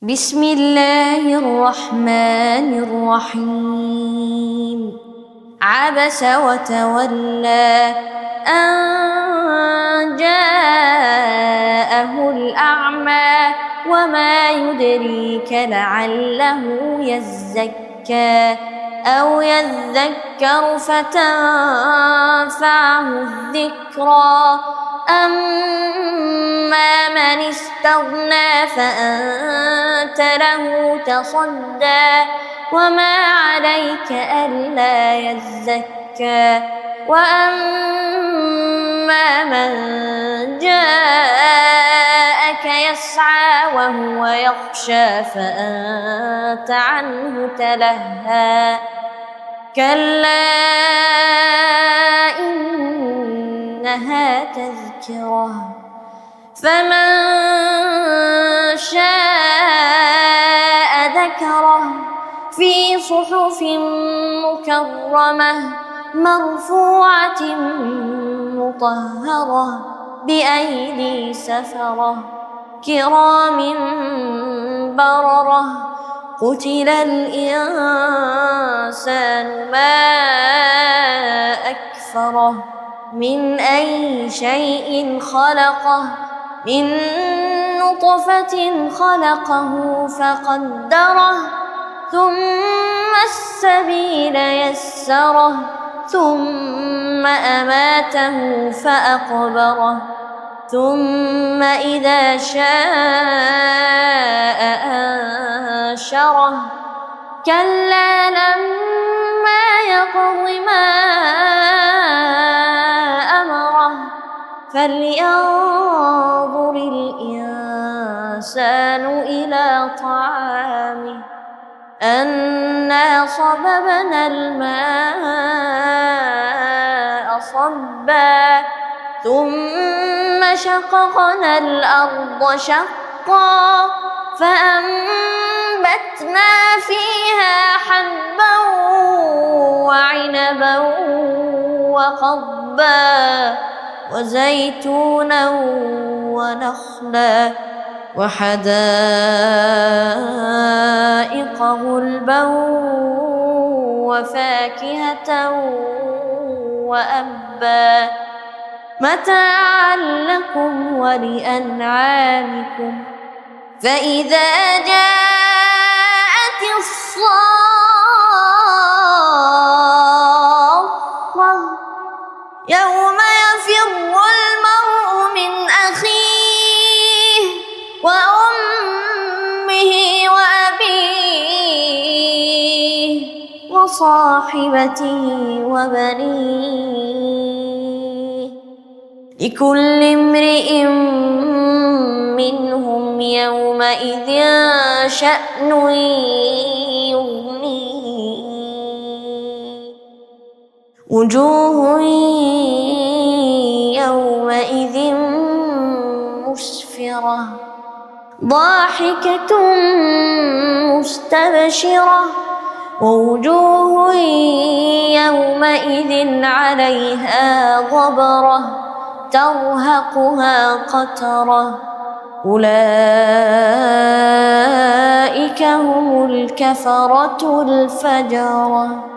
بسم الله الرحمن الرحيم. عبس وتولى أن جاءه الأعمى وما يدريك لعله يزكى أو يذكر فتنفعه الذكرى. أما من استغنى فأنت له تصدى وما عليك ألا يزكى. وأما من جاءك يسعى وهو يخشى فأنت عنه تلهى. كلا إنها تذكرة فمن شاء ذكره في صحف مكرمة مرفوعة مطهرة بأيدي سفرة كرام بررة. قتل الإنسان ما أكفره من أي شيء خلقه من نطفة خلقه فقدره ثم السبيل يسره ثم أماته فأقبره ثم إذا شاء أنشره. كلا لما يقض ما أمره فلينظر الإنسان إلى طعامه أنا صببنا الماء صبا ثم شققنا الأرض شقا فأنبتنا فيها حبا وعنبا وقضبا وزيتونا ونخلا وحدائق غلبا وفاكهة وأبا متاعا لكم ولأنعامكم. فإذا جاءت الصاخة يوم يفر المرء من أخيه وأمه وأبيه وصاحبته وبنيه لكل امرئ منهم يومئذ شأن يغنيه. وجوه يومئذ مسفرة ضاحكة مستبشرة ووجوه يومئذ عليها غبرة ترهقها قترة. أولئك هم الكفرة الفجرة.